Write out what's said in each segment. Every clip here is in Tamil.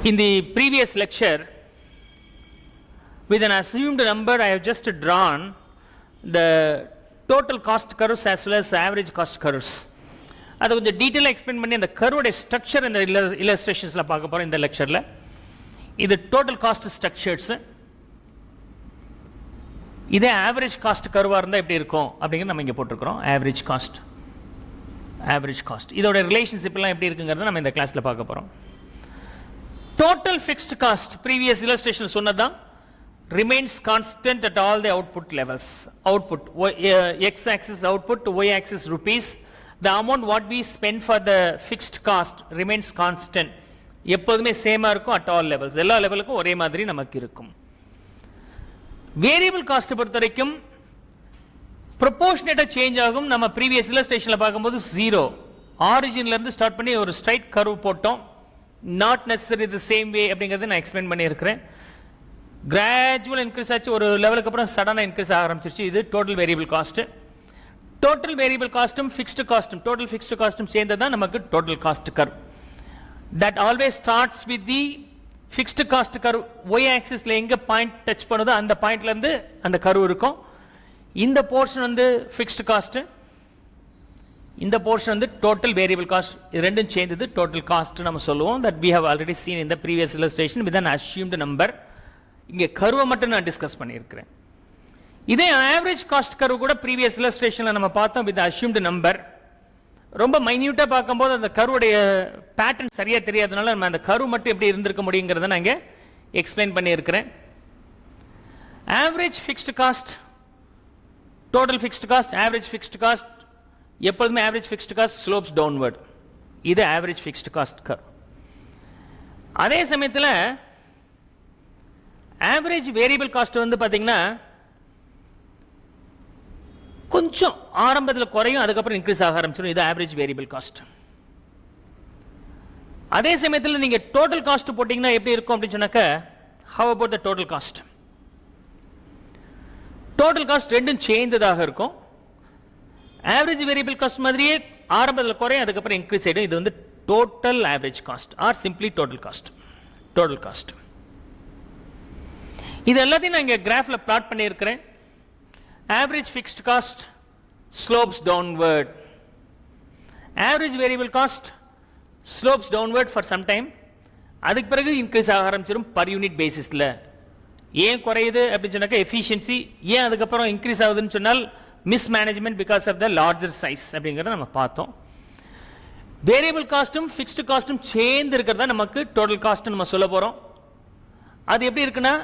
In the previous lecture, with an assumed number, I have just drawn the total cost curves as well as average cost curves. அதை கொஞ்சம் டீட்டெயிலாக எக்ஸ்பிளைன் பண்ணி அந்த கர்வோடைய ஸ்ட்ரக்சர் இந்த இல்லஸ்ட்ரேஷன்ஸில் பார்க்க போகிறோம் இந்த லெக்சரில். இது டோட்டல் காஸ்ட் ஸ்ட்ரக்சர்ஸு. இதே ஆவரேஜ் காஸ்ட் கர்வாக இருந்தால் எப்படி இருக்கும் அப்படிங்கிறது நம்ம இங்கே போட்டிருக்கிறோம். ஆவரேஜ் காஸ்ட் இதோட ரிலேஷன்ஷிப்லாம் எப்படி இருக்குங்கிறத நம்ம இந்த கிளாஸில் பார்க்க போகிறோம். Total fixed cost previous illustration சொன்னதான் remains constant at all the output levels. Output, x-axis output, y-axis rupees. The amount what we spend for the fixed cost remains constant. எப்போதுமே சேமாக இருக்கும் at all levels. எல்லா லெவலுக்கும் ஒரே மாதிரி நமக்கு இருக்கும். வேரியபிள் காஸ்ட் பொறுத்த வரைக்கும் ப்ரொபோர்ஷனேட்டாக சேஞ்ச் ஆகும். நம்ம ப்ரீவியஸ் இல்லஸ்ட்ரேஷனில் பார்க்கும்போது ஜீரோ ஆரிஜின்லேருந்து ஸ்டார்ட் பண்ணி ஒரு ஸ்ட்ரைட் கர்வ் போட்டோம். Not necessary the same way அப்படிங்கிறத நான் எக்ஸ்பிளைன் பண்ணியிருக்கிறேன். கிராஜுவல் இன்க்ரீஸ் ஆச்சு, ஒரு லெவலுக்கு அப்புறம் சடனாக இன்க்ரீஸ் ஆக ஆரம்பிச்சிருச்சு. இது total variable cost. Total variable காஸ்ட்டும் ஃபிக்ஸ்டு காஸ்ட்டும் டோட்டல் ஃபிக்ஸ்டு காஸ்ட்டும் சேர்ந்தது தான் நமக்கு total cost curve. That always starts with the fixed cost curve. Y ஆக்சிஸில் எங்கே பாயிண்ட் டச் பண்ணுதோ அந்த பாயிண்ட்லேருந்து அந்த கர்வ் இருக்கும். இந்த போர்ஷன் வந்து ஃபிக்ஸ்டு காஸ்ட்டு, இந்த போர்ஷன் வந்து டோட்டல் வேரியபிள் காஸ்ட். இது ரெண்டும் சேர்ந்தது டோட்டல் காஸ்ட் நம்ம சொல்லுவோம். That we have already seen in the previous illustration with an assumed number. இங்கே கர்வை மட்டும் நான் டிஸ்கஸ் பண்ணியிருக்கிறேன். இதே ஆவரேஜ் காஸ்ட் கர்வ் கூட ப்ரீவியஸ் இல்லஸ்ட்ரேஷனில் நம்ம பார்த்தோம் வித் அஸ்யூம்டு நம்பர். ரொம்ப மைன்யூட்டாக பார்க்கும்போது அந்த கர்வுடைய பேட்டர்ன் சரியாக தெரியாதனால நம்ம அந்த கர்வ் மட்டும் எப்படி இருந்திருக்க முடியுங்கிறத நான் இங்கே எக்ஸ்பிளைன் பண்ணியிருக்கிறேன். Average fixed cost, total fixed cost, average fixed cost. எப்பொழுதுமே average fixed cost slopes downward. இது ஆவரேஜ் ஃபிக்ஸ்டு காஸ்ட் கர்வ். அதே சமயத்தில் ஆவரேஜ் வேரியபிள் காஸ்ட் வந்து பார்த்தீங்கன்னா கொஞ்சம் ஆரம்பத்தில் குறையும், அதுக்கப்புறம் இன்க்ரீஸ் ஆக ஆரம்பிச்சிடும். இது ஆவரேஜ் வேரியபிள் காஸ்ட். அதே சமயத்தில் நீங்கள் டோட்டல் காஸ்ட் போட்டிங்கன்னா எப்படி இருக்கும் அப்படின்னு சொன்னாக்க, how about the total cost? Total cost ரெண்டும் சேர்ந்ததாக இருக்கும். ஆவரேஜ் வேரியபிள் காஸ்ட் மாதிரியே ஆரம்பத்தில் குறையும், அதுக்கப்புறம் இன்க்ரீஸ் ஆகிடும். இது வந்து total average cost or simply total cost. Total cost இது எல்லாத்தையும் நான் இங்கே கிராஃபில் பிளாட் பண்ணியிருக்கிறேன். Average fixed cost slopes downward. Average variable cost slopes downward for some time. அதுக்கு பிறகு இன்க்ரீஸ் ஆக ஆரம்பிச்சிடும் பர் யூனிட் பேசிஸில். ஏன் குறையுது அப்படின்னு சொன்னாக்கா எஃபிஷியன்சி. ஏன் அதுக்கப்புறம் இன்க்ரீஸ் ஆகுதுன்னு சொன்னால் mismanagement because of the larger size அப்படிங்கிறத நம்ம பார்த்தோம். வேரியபிள் காஸ்ட்டும் ஃபிக்ஸ்டு காஸ்ட்டும் சேர்ந்து இருக்கிறதா நமக்கு டோட்டல் காஸ்ட் நம்ம சொல்ல போகிறோம். அது எப்படி இருக்குன்னா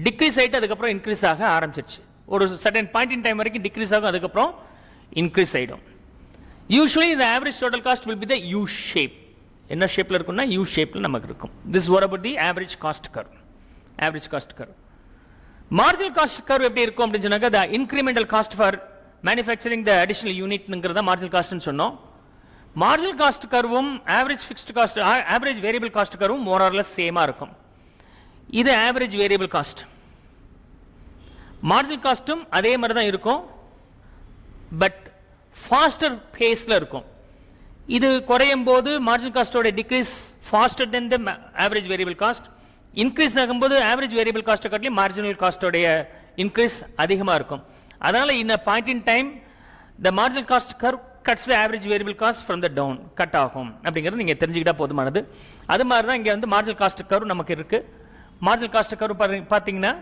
டிக்ரீஸ் ஆகிட்டு அதுக்கப்புறம் இன்க்ரீஸ் ஆக ஆரம்பிச்சிருச்சு. ஒரு சர்டன் பாயிண்ட் இன் டைம் வரைக்கும் டிக்ரீஸ் ஆகும், அதுக்கப்புறம் இன்க்ரீஸ் ஆகிடும். யூஸ்வலி இந்த average total cost will be the U shape. என்ன ஷேப்பில் இருக்குன்னா யூ ஷேப்பில் நமக்கு இருக்கும். This what about the average cost curve. Average cost curve. Marginal cost curve எப்படி இருக்கும் அப்படின்னு சொன்னாக்க, the incremental cost for manufacturing the additional யூனிட்ங்கிறத மார்ஜினல் காஸ்ட்னு சொன்னோம். மார்ஜினல் காஸ்ட் கர்வும் average fixed cost, average variable cost கர்வும் மோர் ஆர் லெஸ் சேமாக இருக்கும். இது ஆவரேஜ் வேரியபிள் காஸ்ட். மார்ஜினல் காஸ்ட்டும் அதே மாதிரி தான் இருக்கும், பட் ஃபாஸ்டர் பேஸில் இருக்கும். இது குறையும் போது மார்ஜினல் காஸ்டோட decrease faster than the average variable cost. Increase ஆகும்போது ஆவரேஜ் வேரியபிள் காஸ்ட்டை காட்டிலும் மார்ஜினல் காஸ்டோடைய இன்க்ரீஸ் அதிகமாக இருக்கும். அதனால் in a point in time the marginal cost curve cuts the average variable cost from the down, cut ஆகும் அப்படிங்கிறது நீங்கள் தெரிஞ்சுக்கிட்டா போதுமானது. அது மாதிரி தான் இங்கே வந்து மார்ஜினல் காஸ்ட் கர்வ் நமக்கு இருக்குது. மார்ஜினல் காஸ்ட் கர்வ் பார்த்தீங்கன்னா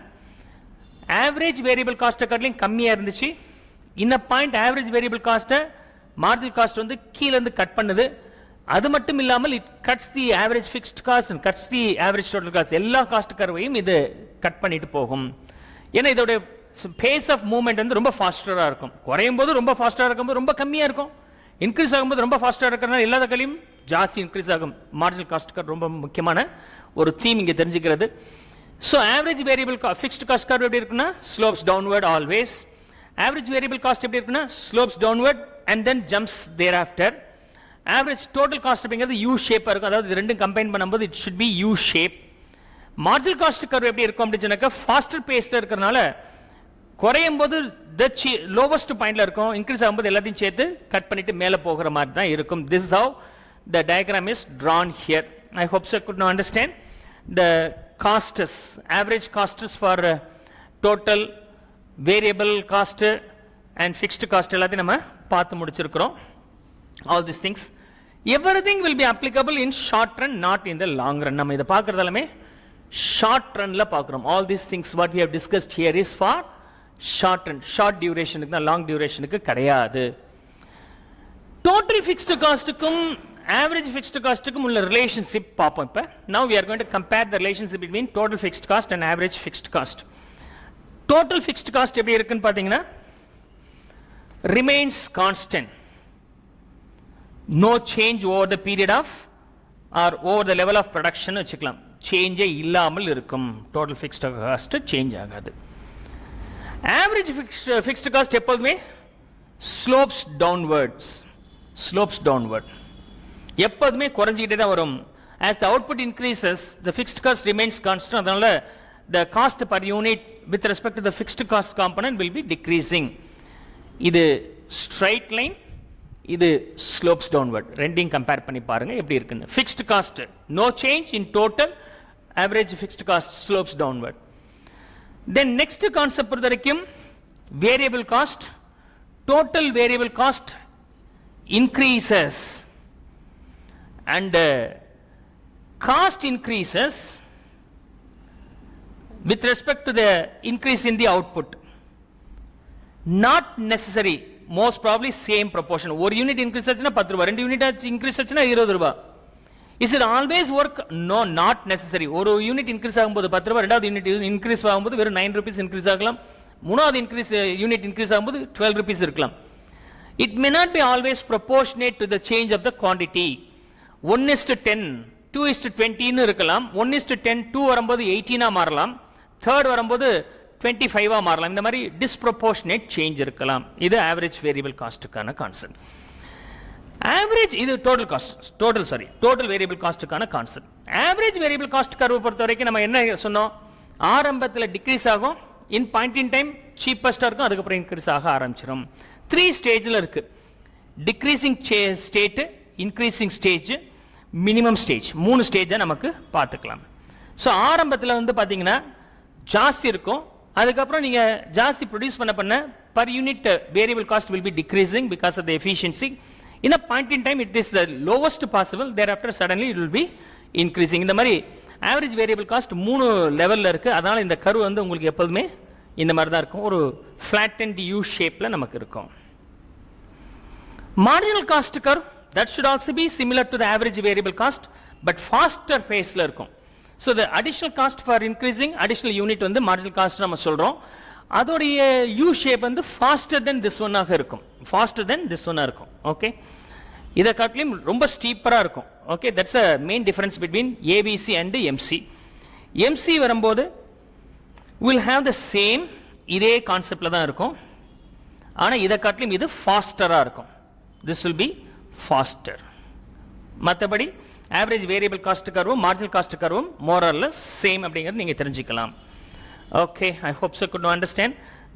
ஆவரேஜ் வேரியபிள் காஸ்ட்டை காட்டிலும் கம்மியாக இருந்துச்சு. இந்த பாயிண்ட் ஆவரேஜ் வேரியபிள் காஸ்ட்டை மார்ஜினல் காஸ்ட் வந்து கீழேருந்து கட் பண்ணுது. அது மட்டும் இல்லாமல் it cuts the average fixed cost and cuts the average total cost. எல்லா காஸ்ட் கர்வையும் இது கட் பண்ணிட்டு போகும். ஏன்னா இதோட பேஸ் ஆஃப் மூவ்மெண்ட் வந்து ரொம்ப ஃபாஸ்டராக இருக்கும். குறையும் போது ரொம்ப ஃபாஸ்ட்டாக இருக்கும்போது ரொம்ப கம்மியாக இருக்கும். இன்க்ரீஸ் ஆகும்போது ரொம்ப ஃபாஸ்ட்டாக இருக்கிறதுனால இல்லாத கலையும் ஜாஸ்தி இன்க்ரீஸ் ஆகும். மார்ஜினல் காஸ்ட் கர்வ் ரொம்ப முக்கியமான ஒரு தீம் இங்கே தெரிஞ்சுக்கிறது. So average variable fixed cost curve எப்படி இருக்குன்னா slopes downward always. Average variable cost எப்படி இருக்குன்னா slopes downward and then jumps thereafter. Average total cost அப்படிங்கிறது யூ ஷேப்பாக இருக்கும். அதாவது இது ரெண்டும் கம்பைன் பண்ணும்போது it should be U shape. Marginal cost curve எப்படி இருக்கும் அப்படின்னு சொன்னாக்கா ஃபாஸ்டர் பேஸில் இருக்கிறதுனால குறையும் போது லோவஸ்ட் பாயிண்ட்ல இருக்கும், இன்க்ரீஸ் ஆகும்போது எல்லாத்தையும் சேர்த்து கட் பண்ணிட்டு மேலே போகிற மாதிரி தான் இருக்கும். This is how the diagram is drawn here. I hope so could now understand the costs, average costs for total variable cost and fixed cost எல்லாத்தையும் நம்ம பார்த்து முடிச்சிருக்கிறோம். All these things, everything will be applicable in short run, not in the long run. நம்ம இதை பார்க்கறதாலுமே short run ல பார்க்கிறோம். All these things what we have discussed here is for short run, short duration க்கு தான், long duration க்கு கிடையாது. Total fixed cost க்கும் average fixed cost க்கும் உள்ள relationship பார்ப்போம் இப்ப. Now we are going to compare the relationship between total fixed cost and average fixed cost. Total fixed cost எப்படி இருக்குன்னு பாத்தீங்கன்னா remains constant, no change over the period of or over the level of production வச்சுக்கலாம். சேஞ்ச் இல்லாமல் இருக்கும். total fixed cost சேஞ்ச் ஆகாது. average fixed cost எப்போதுமே slopes downwards, slopes downward, எப்போதுமே குறைஞ்சிக்கிட்டே தான் வரும். as the output increases the fixed cost remains constant. அதனால the cost per unit with respect to the fixed cost component will be decreasing. இது straight line, இது slopes downward. ரெண்டையும் கம்பேர் பண்ணி பாருங்க எப்படி இருக்குன்னு. fixed cost no change in total, average fixed cost slopes downward. then next concept பொறுத்த வரைக்கும் variable cost, total variable cost increases and cost increases with respect to the increase in the output. Not necessary, most probably same proportion. ஒரு யூனிட் இன்க்ரீஸ் ஆச்சுன்னா 10 ரூபாய், 2 யூனிட் இன்க்ரீஸ் ஆச்சுன்னா 20 ரூபாய். Is it always work? No, not necessary. ஒரு யூனிட் இன்க்ரீஸ் ஆகும்போது 10 ரூபாய், ரெண்டாவது யூனிட் இன்க்ரீஸ் ஆகும்போது வெறும் 9 rupees இன்க்ரீஸ் ஆகலாம், மூணாவது யூனிட் இன்க்ரீஸ் ஆகும்போது 12 rupees இருக்கலாம். It may not be always proportionate to the change of the quantity. 1:10, 2:20 ன்னு இருக்கலாம். 1:10, 2 வரும்போது 18 மாறலாம், 3rd வரும்போது 25 மாறலாம். இந்த மாதிரி disproportionate change இருக்கலாம். இது average variable costக்கான கான்செப்ட். average இது total cost, total variable costக்கான concept. average variable cost curve பொறுத்த வரைக்கும் நம்ம என்ன சொன்னோம், ஆரம்பத்தில் டிக்ரீஸ் ஆகும், in point in time cheapest இருக்கும், அதுக்கப்புறம் இன்க்ரீஸ் ஆக ஆரம்பிச்சிடும். 3 ஸ்டேஜில் இருக்கு. Decreasing state, increasing stage, minimum stage. 3 ஸ்டேஜை நமக்கு பார்த்துக்கலாம். ஸோ ஆரம்பத்தில் வந்து பார்த்தீங்கன்னா ஜாஸ்தி இருக்கும், அதுக்கப்புறம் நீங்கள் ஜாஸ்தி ப்ரொடியூஸ் பண்ண per unit variable cost will be decreasing because of the efficiency. In a point in time it is the lowest possible, thereafter suddenly it will be increasing. இந்த மாதிரி average variable cost 3 லெவலில் இருக்கு. அதனால இந்த கர்வ் வந்து உங்களுக்கு எப்போதுமே இந்த மாதிரி தான் இருக்கும், ஒரு flattened U ஷேப்ல நமக்கு இருக்கும். marginal cost curve that should also be similar to the average variable cost but faster paceல இருக்கும். so the additional cost for increasing additional unit வந்து marginal cost நம்ம சொல்றோம். அதோடைய U ஷேப் வந்து faster than this one ஆக இருக்கும், faster than this one இருக்கும். ஓகே, இத காட்டிலும் ரொம்ப ஸ்டீப்பரா இருக்கும். Okay, that's a main difference between ABC and MC. MC வரும்போது will have the same, இதே கான்செப்ட்ல தான் இருக்கும், ஆனா இத காட்டிலும் இது ஃபாஸ்டரா இருக்கும். this will be faster. மத்தபடி average variable cost கர்வும் marginal cost கர்வும் more or less same அப்படிங்கறது நீங்க தெரிஞ்சுக்கலாம். okay, I hope so could understand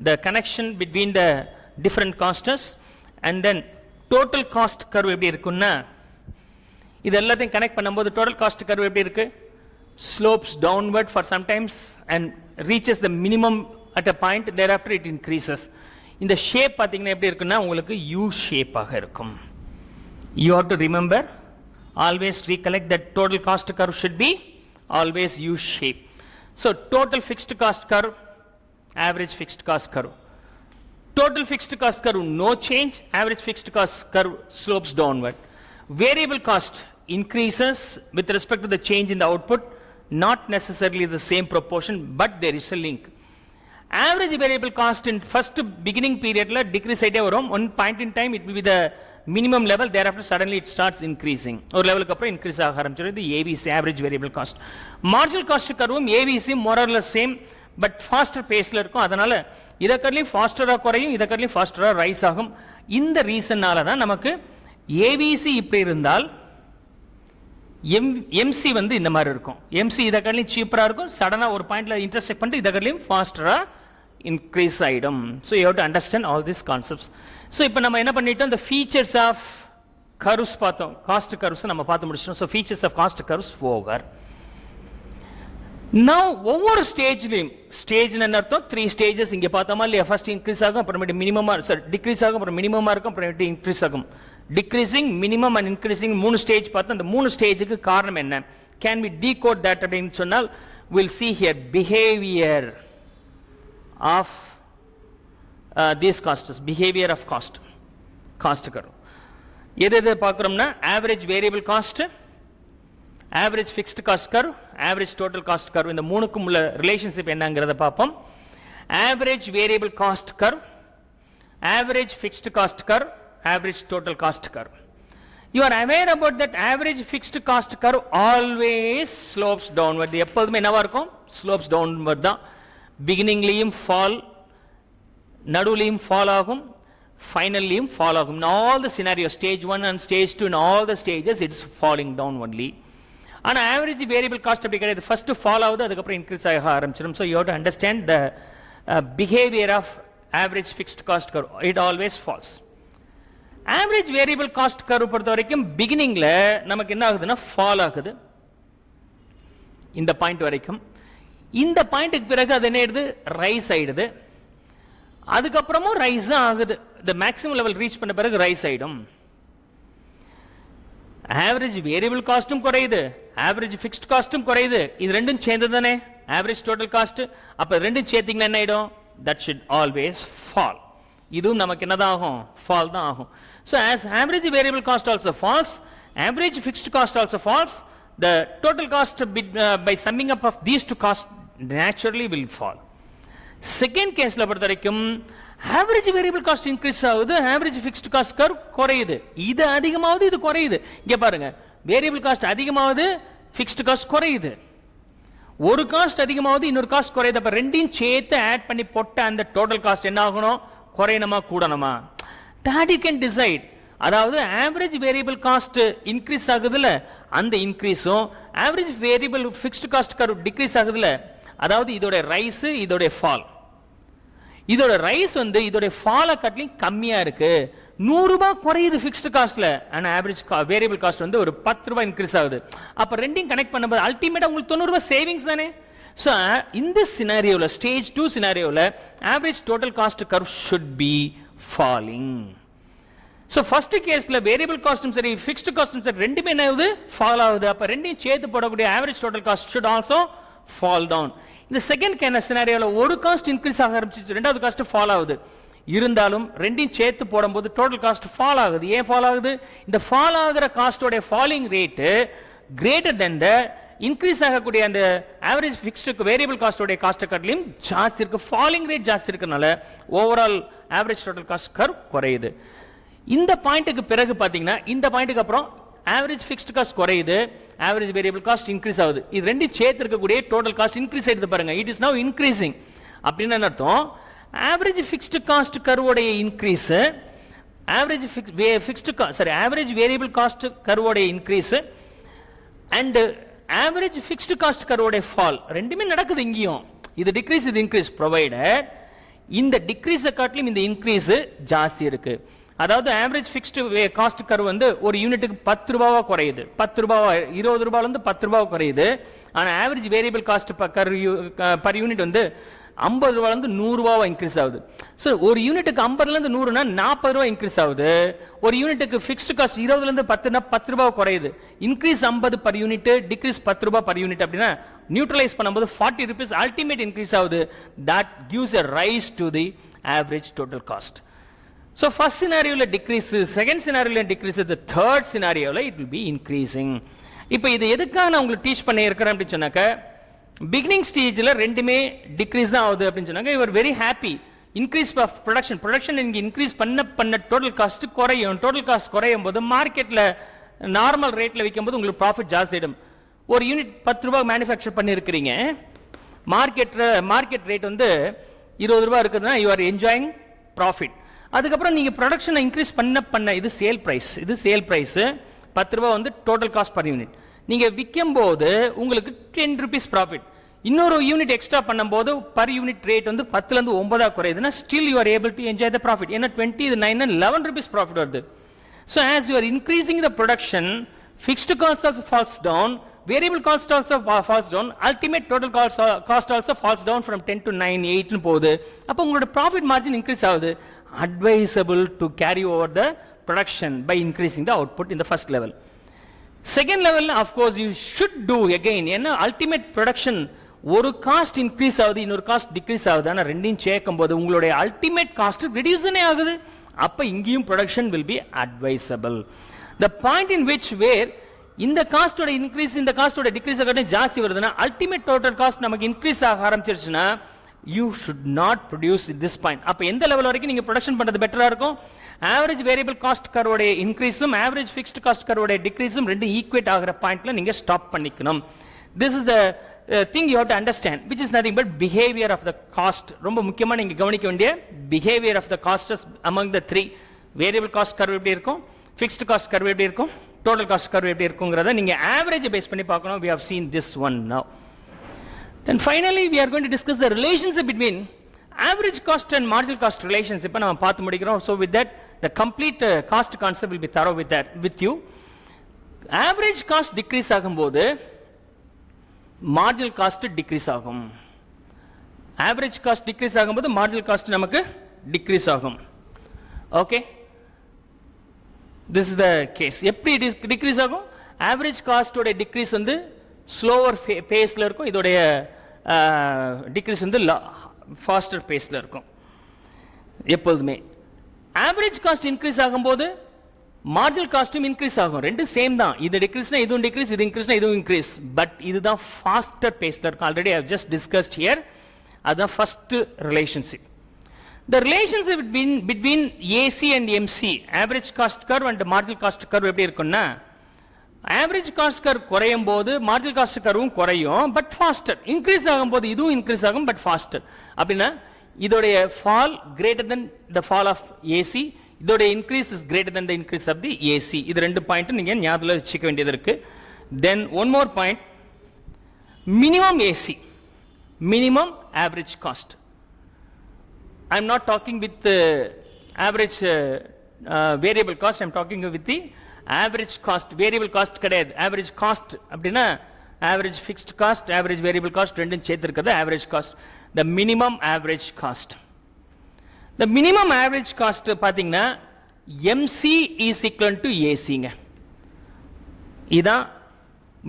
the connection between the different costs. and then total cost curve எப்படி இருக்குன்னா, இது எல்லாத்தையும் கனெக்ட் பண்ணும்போது total cost curve எப்படி இருக்கு, slopes downward for sometimes and reaches the minimum at a point, thereafter it increases. இந்த ஷேப் பாத்தீங்கன்னா எப்படி இருக்குன்னா உங்களுக்கு U ஷேப்பாக இருக்கும். you have to remember, always recollect that total cost curve should be always U shape. so total fixed cost curve, average fixed cost curve. total fixed cost curve no change, average fixed cost curve slopes downward. variable cost increases with respect to the change in the output, not necessarily the same proportion but there is a link. average variable cost in first beginning period la decrease ஆயிட்டே வரும். one point in time it will be the minimum level, thereafter suddenly it starts increasing. ஒரு லெவலுக்கு அப்புறம் இன்க்ரீஸ் ஆக ஆரம்பிச்சிருது. ABC average variable cost. marginal cost கர்வும் ABC more or less same but faster paceல இருக்கும். அதனால இத கர்லயும் ஃபாஸ்டரா குறையும், இத கர்லயும் ஃபாஸ்டரா ரைஸ் ஆகும். இந்த ரீசன்னால தான் நமக்கு ABC இப்படி இருந்தால் MC வந்து இந்த மாதிரி இருக்கும். MC இத கர்லயும் சீப்பரா இருக்கும், சடனா ஒரு பாயிண்ட்ல இன்டர்செக்ட் பண்ணிட்டு இத கர்லயும் ஃபாஸ்டரா இன்க்ரீஸ் ஆயிடும். so you have to understand all these concepts. so இப்போ நம்ம என்ன பண்ணிட்டோம், the features of curves பார்த்தோம், cost curves நம்ம பார்த்து முடிச்சிட்டோம். So features of cost curves over. Now ஒவ்வொரு ஸ்டேஜ்லயும் என்ன அர்த்தம், 3 stages இங்க பார்த்தோமா இல்லையா, ஃபர்ஸ்ட் இன்க்ரீஸ் ஆகும், அப்புறமேட்டு மினிமமா டிக்ரீஸ் ஆகும், அப்புறம் மினிமமா இருக்கும், அப்புறமேட்டு இன்க்ரீஸ் ஆகும். Decreasing, minimum and increasing 3 stage பார்த்தோம். அந்த 3 ஸ்டேஜுக்கு காரணம் என்ன, கேன் வி டீகோட் தட் அப்படின்னு சொன்னால் we'll see here behavior of these costs, behavior of cost curve. எது பார்க்குறோம்னா average variable cost, average fixed cost curve, average total cost curve, இந்த மூணுக்கும் உள்ள ரிலேஷன்ஷிப் என்னங்கிறத பார்ப்போம். average variable cost curve, average fixed cost curve, average total cost curve. You are aware about that average fixed cost curve always slopes downward. எப்போதுமே என்னவா இருக்கும், slopes downward தான். beginningலயும் fall, நடுவுலயும் fall ஆகும், finallyயும் fall ஆகும். in all the scenarios, stage 1 and stage 2, in all the stages it's falling down only. ஆனா average variable cost அப்படி கிடையாது, first fall ஆகுது, அதுக்கப்புறம் increase ஆக ஆரம்பிச்சிடும். so you have to understand the behavior of average fixed cost curve, it always falls. average variable cost curve பொறுத்த வரைக்கும் beginningல நமக்கு என்ன ஆகுதுன்னா fall ஆகுது இந்த பாயிண்ட் வரைக்கும். இந்த பாயிண்ட்டுக்கு பிறகு அது என்ன ஆயிடுது, ரைஸ் ஆயிடுது, அதுக்கப்புறமும் ரைஸ் தான் ஆகுது. the maximum level ரீச் பண்ண பிறகு ரைஸ் ஆயிடும். ஆவரேஜ் வேரியபிள் காஸ்டும் குறையுது, ஆவரேஜ் ஃபிக்ஸ்ட் காஸ்டும் குறையுது. இது ரெண்டும் சேர்ந்து தானே ஆவரேஜ் டோட்டல் காஸ்ட். அப்ப ரெண்டும் சேர்த்தீங்கன்னா என்ன ஆயிடும், that should always fall. இதுவும் நமக்கு என்னதான் ஆகும், fall தான் ஆகும். so as average variable cost also falls, average fixed cost also falls, the total cost by summing up of these two costs naturally will fall. second caseல பொறுத்த வரைக்கும் average variable cost increase ஆகுது, average fixed cost curve குறையுது. இது அதிகமாகுது, இது குறையுது. இங்க பாருங்க, variable cost அதிகமாகுது, fixed cost குறையுது. ஒரு காஸ்ட் அதிகமாகுது, இன்னொரு காஸ்ட் குறையுது. அப்ப ரெண்டையும் சேர்த்து ஆட் பண்ணி போட்ட அந்த டோட்டல் காஸ்ட் என்ன ஆகணும், குறையணுமா கூடணுமா, that you can decide. அதாவது average variable cost increase ஆகுதுல, அந்த இன்க்ரீஸும் average variable fixed cost curve decrease ஆகுதுல, அதாவது இதோட ரைஸ் இதோட ஃபால், இதோட ரைஸ் வந்து இதோட ஃபாலை காட்டிலும் கம்மியா இருக்கு. 100 ரூபாய் குறையுது ஃபிக்ஸ்டு காஸ்ட்ல, ஆனா ஆவரேஜ் வேரியபிள் காஸ்ட் வந்து ஒரு 10 ரூபாய் இன்க்ரீஸ் ஆகுது. அப்ப ரெண்டையும் கனெக்ட் பண்ணும்போது அல்டிமேட்டா உங்களுக்கு 90 ரூபாய் சேவிங்ஸ் தானே. so in this scenario stage 2 scenario average total cost curve should be falling. so first case variable cost சரி fixed cost சரி ரெண்டுமே என்ன ஆகுது, fall ஆகுது. அப்ப ரெண்டையும் சேர்த்து போடக்கூடிய average total cost should also fall down. இந்த செகண்ட் scenario ஒரு காஸ்ட் இன்க்ரீஸ் ஆக ஆரம்பிச்சு, ரெண்டாவது காஸ்ட் fall ஆகுது. இருந்தாலும் ரெண்டையும் சேர்த்து போடும்போது டோட்டல் காஸ்ட் ஃபால் ஆகுது. ஏன் ஃபால் ஆகுது, இந்த ஃபால் ஆகுற காஸ்டோட falling rate greater than the increase ஆகக்கூடிய அந்த ஆவரேஜ் ஃபிக்ஸ்டு வேரியபிள் காஸ்டோட காஸ்ட் காட்டிலும் ஜாஸ்தி இருக்கு. ஃபாலிங் ரேட் ஜாஸ்தி இருக்கனால overall average total cost curve குறையுது. இந்த பாயிண்ட்டுக்கு பிறகு பாத்தீங்கன்னா இந்த பாயிண்ட்டுக்கு அப்புறம் ஆவரேஜ் ஃபிக்ஸ்டு காஸ்ட் குறையுது, ஆவரேஜ் வேரியபிள் காஸ்ட் இன்க்ரீஸ் ஆகுது. இது ரெண்டும் சேர்த்து இருக்கக்கூடிய டோட்டல் காஸ்ட் இன்க்ரீஸ் ஆயிடுது பாருங்க. It is now increasing. அப்படின்னு என்ன அர்த்தம், ஆவரேஜ் ஃபிக்ஸ்டு காஸ்ட் கர்வோடைய increase, average average variable cost கர்வோடைய increase and average fixed cost கர்வோடைய ஃபால் ரெண்டுமே நடக்குது இங்கேயும். இது டிக்ரீஸ் இது இன்க்ரீஸ் ப்ரொவைடட் இந்த டிக்ரீஸை காட்டிலும் இந்த இன்க்ரீஸ் ஜாஸ்தி இருக்கு. அதாவது ஆவரேஜ் ஃபிக்ஸ்டு காஸ்ட் கர்வ் வந்து ஒரு யூனிட்டுக்கு 10 ரூபாவா குறையுது, 10 ரூபாவா 20 ரூபாயில இருந்து 10 ரூபாவா குறையுது. ஆனா average variable cost per unit வந்து 50 ரூபாயில இருந்து 100 ரூபாவா இன்க்ரீஸ் ஆகுது. ஸோ ஒரு யூனிட்டுக்கு 50ல இருந்து 100னா 40 ரூபாய் இன்க்ரீஸ் ஆகுது. ஒரு யூனிட்டுக்கு ஃபிக்ஸ்டு காஸ்ட் 20ல இருந்து 10னா 10 ரூபாய் குறையுது. இன்க்ரீஸ் 50 பர் யூனிட், டிக்ரீஸ் 10 ரூபாய் பர் யூனிட். அப்படின்னா நியூட்ரலைஸ் பண்ணும்போது 40 rupees அல்டிமேட் இன்க்ரீஸ் ஆகுது. That gives a rice to the average total cost. So first scenario decrease, second scenario decrease, the third scenario it will be increasing. இப்போ இது எதுக்காக நான் உங்களுக்கு டீச் பண்ணி இருக்கிறேன் அப்படின்னு சொன்னாக்க, பிகினிங் ஸ்டேஜ்ல ரெண்டுமே டிக்ரீஸ் தான் ஆகுது அப்படின்னு சொன்னாங்க. You are very happy. Increase of production இங்க இன்க்ரீஸ் பண்ண டோட்டல் காஸ்ட் குறையும். டோட்டல் காஸ்ட் குறையும் போது மார்க்கெட்ல நார்மல் ரேட்ல விற்கும் போது உங்களுக்கு ப்ராஃபிட் ஜாஸ்தி ஆயிடும். ஒரு யூனிட் 10 ரூபாய் மேனுஃபேக்சர் பண்ணி இருக்கிறீங்க, மார்க்கெட் ரேட் வந்து 20 ரூபாய் இருக்குதுன்னா யூ ஆர் என்ஜாயிங் ப்ராஃபிட். அதுக்கப்புறம் நீங்க ப்ரொடக்ஷனை இன்க்ரீஸ் பண்ண இது சேல் பிரைஸ், 10 ரூபாய் வந்து டோட்டல் காஸ்ட் பர் யூனிட். நீங்க விற்கும் போது உங்களுக்கு 10 rupees ப்ராஃபிட். இன்னொரு யூனிட் எக்ஸ்ட்ரா பண்ணும்போது பர் யூனிட் ரேட் வந்து 10ல இருந்து 9 குறையுதுன்னா still you are able to enjoy the profit. ஏன்னா 20 இது 9 11 rupees ப்ராஃபிட் வருது. So as you are increasing the production, fixed cost also falls down, variable cost also falls down, ultimate total cost also falls down from 10 to 9, 8 னு போகுது. அப்போ உங்களோட profit margin increase ஆகுது. Advisable to carry over the production by increasing the output in the first level. Second level, of course, you should do again. ஏன்னா ultimate production ஒரு காஸ்ட் இன்க்ரீஸ் ஆகுது, இன்னொரு காஸ்ட் டிக்ரீஸ் ஆகுது. ஆனால் ரெண்டையும் சேர்க்கும் போது உங்களுடைய அல்டிமேட் காஸ்ட் ரெடியூஸ் தானே ஆகுது. அப்போ இங்கேயும் production will be advisable. The point in which where இந்த காஸ்டோட இன்க்ரீஸ் இந்த காஸ்டோட டிக்ரீஸ் ஆகட்டும் ஜாஸ்தி வருதுன்னா அல்டிமேட் டோட்டல் காஸ்ட் நமக்கு இன்க்ரீஸ் ஆக ஆரம்பிச்சிருச்சுன்னா you should not produce this point. அப்போ எந்த லெவல் வரைக்கும் நீங்கள் ப்ரொடக்ஷன் பண்ணுறது பெட்டராக இருக்கும்? ஆவரேஜ் வேரியபிள் காஸ்ட் கர்வோடைய இன்க்ரீஸும் ஆவரேஜ் ஃபிக்ஸ்டு காஸ்ட் கர்வோடைய டிக்ரீஸும் ரெண்டு ஈக்குவேட் ஆகிற பாயிண்ட்ல நீங்கள் ஸ்டாப் பண்ணிக்கணும். This is the thing you have to understand, which is nothing but behavior of the cost. ரொம்ப முக்கியமா நீங்க கவனிக்க வேண்டிய behavior of the costs among the three. Variable cost curve எப்படி இருக்கும், fixed cost curve எப்படி இருக்கும், total cost curve எப்படி இருக்குங்கிறத நீங்க average பேஸ் பண்ணி பார்க்கணும். We have seen this one now. Then finally we are going to discuss the relationship between average cost and marginal cost relationship. நம்ம பார்த்து முடிக்கிறோம். So with that the complete cost concept will be thorough with you. Average cost decrease ஆகும்போது marginal cost decrease ஆகும். average cost decrease ஆகும்போது marginal cost நமக்கு decrease ஆகும். okay, this is the case. எப்படி decrease ஆகும்? average cost ஓட decrease வந்து slower paceல இருக்கும், இதோட decrease வந்து faster paceல இருக்கும் எப்பொழுதுமே. average cost increase ஆகும்போது மார்ஜினல் காஸ்டும் இன்க்ரீஸ் ஆகும். ரெண்டு சேம் தான். இது டிக்ரீஸ்னா இதுவும் டிக்ரீஸ், இது இன்க்ரீஸ்னா இதுவும் இன்க்ரீஸ். பட் இதுதான் ஃபாஸ்டர் பேஸ்ல இருக்கும். Already I have just discussed here. அதுதான் first relationship. The relationship between AC and MC, average cost curve and marginal cost curve எப்படி இருக்குன்னா, ஆவரேஜ் காஸ்ட் கர்வ் குறையும் போது மார்ஜினல் காஸ்ட் கர்வும் குறையும், பட் ஃபாஸ்டர். இன்க்ரீஸ் ஆகும் போது இதுவும் இன்க்ரீஸ் ஆகும், பட் ஃபாஸ்டர். அப்படின்னா இதோடைய fall greater than the fall of AC, இதோட increase is greater than the increase of the AC. இது ரெண்டு பாயிண்ட் நீங்க ஞாபகத்துல வச்சுக்க வேண்டியது இருக்கு. Then one more point, minimum AC, minimum average cost. I am not talking with average variable cost, I am talking with the average cost. Variable cost கிடையாது. ஆவரேஜ் காஸ்ட் அப்படின்னா average fixed cost, average variable cost ரெண்டும் சேர்த்து இருக்கிறது average cost. The minimum average cost. The minimum average cost பாத்தீங்கன்னா MC is equal to ACங்க. இதான்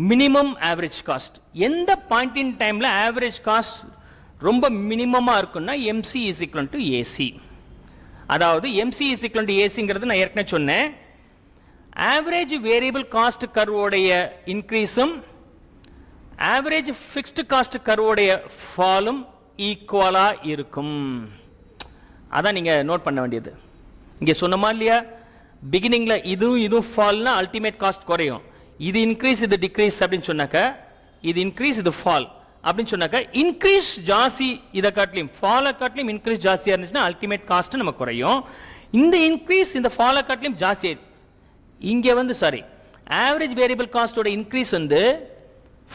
மினிமம் ஆவரேஜ் காஸ்ட். எந்த பாயிண்ட் இன் டைம்ல ஆவரேஜ் காஸ்ட் ரொம்ப மினிமமா இருக்குன்னா MC is equal to AC. அதாவது MC is equal to ACங்கிறது நான் ஏற்கனவே சொன்னேன். ஆவரேஜ் வேரியபிள் காஸ்ட் கர்வோடைய இன்க்ரீஸும் ஆவரேஜ் ஃபிக்ஸ்டு காஸ்ட் கர்வோடைய ஃபாலும் ஈக்குவலா இருக்கும். அதான் நீங்க நோட் பண்ண வேண்டியது. இங்க சொன்னமா இல்லையா, பிகினிங்ல இதுவும் ஃபால்னா அல்டிமேட் காஸ்ட் குறையும், இது இன்க்ரீஸ் இது டிக்ரீஸ் அப்படின்னு சொன்னாக்க, இது இன்க்ரீஸ் இது ஃபால் அப்படின்னு சொன்னாக்க, இன்க்ரீஸ் ஜாஸ்தி இதை காட்டிலும் ஃபாலை காட்டிலும் இன்க்ரீஸ் ஜாஸ்தியா இருந்துச்சுன்னா அல்டிமேட் காஸ்ட் நம்ம குறையும். இந்த இன்க்ரீஸ் இந்த ஃபாலை காட்டிலும் ஜாஸ்தி. இங்க வந்து சாரி, ஆவரேஜ் வேரியபிள் காஸ்டோட இன்க்ரீஸ் வந்து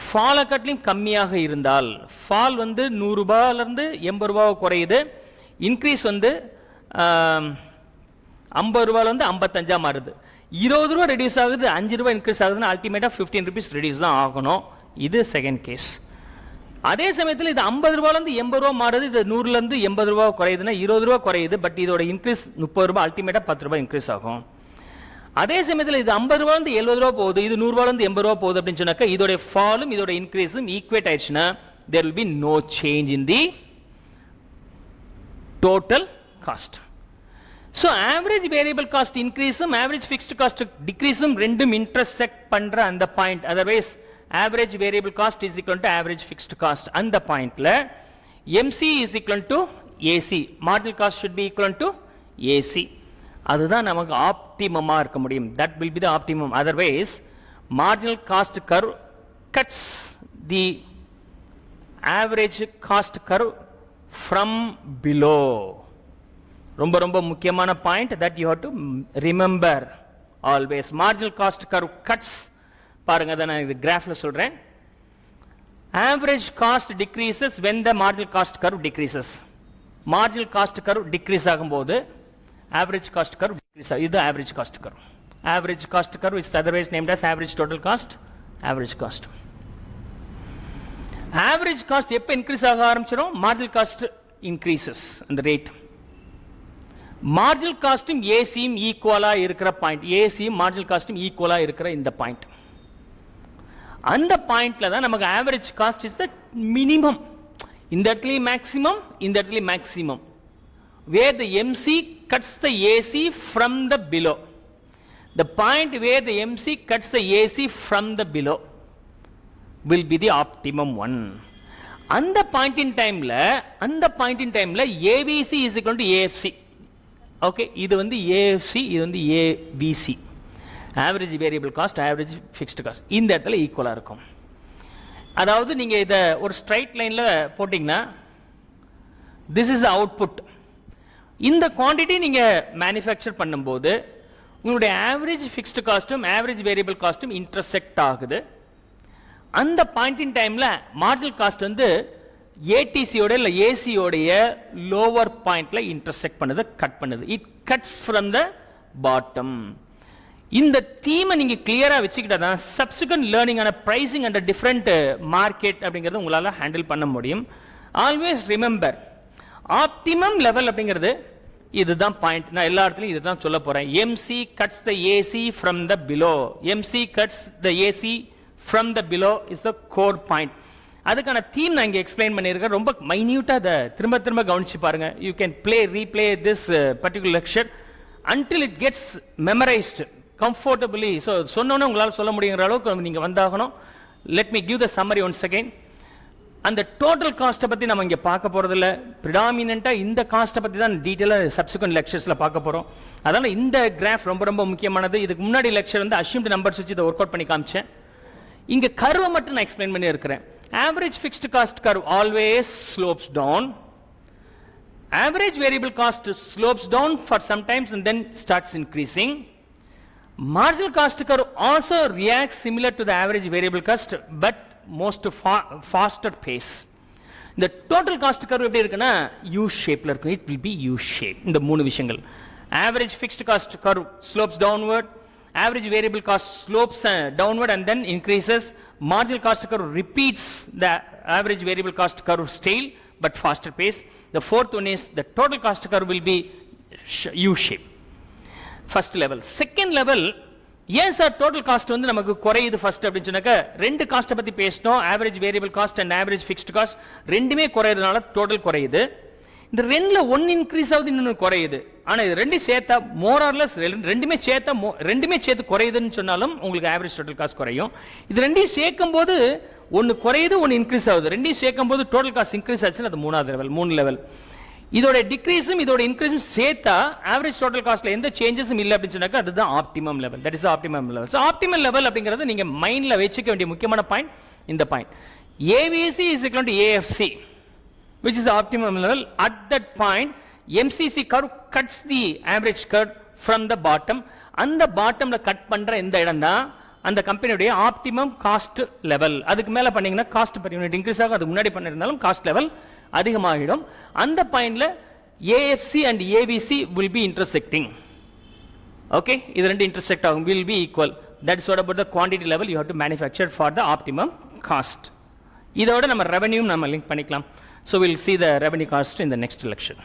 ஃபாலை காட்டிலும் கம்மியாக இருந்தால், ஃபால் வந்து 100 ரூபாயில இருந்து 80 ரூபாய் குறையுது, இன்க்ரீஸ் வந்து 50 ரூபாயில வந்து 55 மாறுது, 20 ரூபாய் ரெடியூஸ் ஆகுது, 5 ரூபாய் இன்க்ரீஸ் ஆகுதுன்னா அல்டிமேட்டா 15 rupees ரெடியூஸ் தான் ஆகணும். இது செகண்ட் கேஸ். அதே சமயத்தில் இது 50 ரூபாயில இருந்து 80 ரூபாய் மாறுது, இது 100ல இருந்து 80 ரூபாய் குறையுதுன்னா 20 ரூபாய் குறையுது, பட் இதோட இன்க்ரீஸ் 30 ரூபாய், அல்டிமேட்டா 10 ரூபாய் இன்க்ரீஸ் ஆகும். அதே சமயத்தில் இது 50 ரூபாயில இருந்து 70 ரூபாய் போகுது, இது 100 ரூபாயில இருந்து 80 ரூபாய் போகுது அப்படின்னு சொன்னாக்க இதோட ஃபாலும் இதோட இன்க்ரீஸும் ஈக்குவேட் ஆயிடுச்சுன்னா there will be no change in the total cost. So average variable cost increase, average fixed cost decrease ரெண்டும் intersect பண்ற அந்த point. Otherwise average variable cost is equal to average fixed cost. அந்த pointல MC is equal to AC, marginal cost should be equal to AC. அதுதான் நமக்கு ஆப்டிமமா இருக்க முடியும். That will be the optimum. Otherwise marginal cost curve cuts the average cost curve from below. ரொம்ப ரொம்ப முக்கியமான point that you have to remember always. marginal cost curve cuts, பாருங்க அத நான் இது கிராஃப்ல சொல்றேன். average cost decreases when the marginal cost curve decreases. marginal cost curve decrease ஆகும்போது average cost curve decrease ஆகும். இது average cost curve. average cost curve, which is otherwise named as average total cost, average cost. Average cost எப்போ increase ஆக ஆரம்பிச்சிடும்? marginal cost increases அந்த rate. marginal costum ஏசியும் ஈக்குவலா இருக்கிற பாயிண்ட், ஏசியும் marginal costum ஈக்குவலா இருக்கிற இந்த பாயிண்ட், அந்த பாயிண்ட்ல தான் நமக்கு average cost is the minimum. இந்த இடத்துல maximum, இந்த இடத்துல maximum, where the MC cuts the AC from the below. The point where the MC cuts the AC from the below will be the optimum one. அந்த point in timeல ABC is equal to AFC. Okay, இது வந்து AFC, இது வந்து ABC. Average variable cost, average fixed cost. இந்த இடத்துல ஈக்குவலா இருக்கும். அதாவது நீங்க இத ஒரு ஸ்ட்ரைட் லைன்ல போட்டீங்கன்னா this is the output. இந்த குவாண்டிட்டி நீங்க மேனுஃபேக்சர் பண்ணும்போது உங்களுடைய ஆவரேஜ் ஃபிக்ஸ்டு காஸ்டும் ஆவரேஜ் வேரியபிள் காஸ்டும் இன்டர்செக்ட் ஆகுது. அந்த பாயிண்ட் இன் டைம்ல மார்ஜினல் காஸ்ட் வந்து ஏடிசியோட இல்ல ஏசியோடைய லோவர் பாயிண்ட்ல இன்டர்செக்ட் பண்ணுது, கட் பண்ணுது. It cuts from the bottom. இந்த தீமை நீங்க கிளியரா வச்சுக்கிட்டா தான் சப்சிக்வெண்ட் லேர்னிங் ஆன பிரைசிங் அண்ட் டிஃபரெண்ட் மார்க்கெட் அப்படிங்கறது உங்களால ஹேண்டில் பண்ண முடியும். ஆல்வேஸ் ரிமெம்பர், ஆப்டிமம் லெவல் அப்படிங்கிறது இதுதான் பாயிண்ட். நான் எல்லா இடத்துலையும் இதுதான் சொல்ல போறேன். MC cuts the AC from the below. MC cuts the AC from the below is the core point. அதுக்கான தீம் நான் இங்க எக்ஸ்பிளைன் பண்ணியிருக்கேன். ரொம்ப மைன்யூட்டா அதை திரும்ப திரும்ப கவனிச்சு பாருங்க. You can replay this particular lecture until it gets memorized comfortably. So சொன்னோன்னே உங்களால் சொல்ல முடியுங்கிற அளவுக்கு நீங்க வந்தாகணும். Let me give the summary once again. அந்த டோட்டல் காஸ்ட்டை பற்றி நம்ம இங்கே பார்க்க போகிறதில்ல. ப்ரிடாமினண்ட்டாக இந்த காஸ்ட்டை பற்றி தான் டீட்டெயிலாக சப்சிக்வெண்ட் லெக்சர்ஸில் பார்க்க போகிறோம். அதனால் இந்த கிராஃப் ரொம்ப ரொம்ப முக்கியமானது. இதுக்கு முன்னாடி லெக்சர் வந்து அஷ்யூம்டு நம்பர்ஸ் வச்சு இதை ஒர்க் அவுட் பண்ணி காமிச்சேன். இங்கே கர்வை மட்டும் நான் எக்ஸ்பிளைன் பண்ணி இருக்கிறேன். Average fixed cost curve always slopes down. Average variable cost slopes down for some times and then starts increasing. Marginal cost curve also reacts similar to the average variable cost but most faster pace. The total cost curve எப்படி இருக்குன்னா U shapeல இருக்கும். It will be U shape. இந்த மூணு விஷயங்கள். Average fixed cost curve slopes downward, average variable cost slopes downward and then increases. Marginal cost curve repeats the average variable cost curve style but faster pace. The fourth one is the total cost curve will be U shape. First level. Second level, ஏன் சார் டோட்டல் காஸ்ட் வந்து நமக்கு குறையுது ஃபர்ஸ்ட் அப்படின்னு சொன்னாக்க, ரெண்டு காஸ்ட்டை பத்தி பேசணும். Average variable cost and average fixed cost ரெண்டுமே குறையிறதுனால டோட்டல் குறையுது. இந்த ரெண்டுல ஒன்னு இன்க்ரீஸ் ஆகுது, இன்னொன்று குறையுது. ஆனா இது ரெண்டும் சேர்த்தா மோர் ஆர் லெஸ் ரெண்டுமே சேர்த்து குறையுதுன்னு சொன்னாலும் உங்களுக்கு ஆவரேஜ் டோட்டல் காஸ்ட் குறையும். இது ரெண்டையும் சேர்க்கும் போது ஒன்னு குறையுது, ஒன்னு இன்க்ரீஸ் ஆகுது. ரெண்டையும் சேர்க்கும் போது டோட்டல் காஸ்ட் இன்க்ரீஸ் ஆச்சுன்னா அது மூணாவது லெவல், மூணு லெவல். இதோட டிக்ரீஸும் இதோட இன்க்ரீஸும் சேர்த்தா ஆவரேஜ் டோட்டல் காஸ்ட்ல எந்த சேஞ்சஸும் இல்லை அப்படின்னு சொன்னாக்க அதுதான் optimum level. That is optimum level. So optimum level அப்படிங்கிறது நீங்க மைண்ட்ல வச்சுக்க வேண்டிய முக்கியமான பாயிண்ட் இந்த point. ABC is equal to AFC, which is the optimum level. At that point, MCC curve cuts the average curve from the bottom. அந்த பாட்டம்ல கட் பண்ற இந்த இடம் தான் அந்த கம்பெனியுடைய ஆப்டிமம் காஸ்ட் லெவல். அதுக்கு மேல பண்ணீங்கன்னா காஸ்ட் பெர் யூனிட் இன்க்ரீஸ் ஆகும். அதுக்கு முன்னாடி பண்ணிருந்தாலும் காஸ்ட் லெவல் அதிகமாகிடும். அந்த பாயிண்ட்ல AFC and ABC will be intersecting. Okay, இது ரெண்டு intersect ஆகும், will be equal. That is what about the quantity level you have to manufacture for the optimum cost. இதோட நம்ம ரெவென்யூ நம்ம லிங்க் பண்ணிக்கலாம். So we'll see the revenue cost in the next lecture.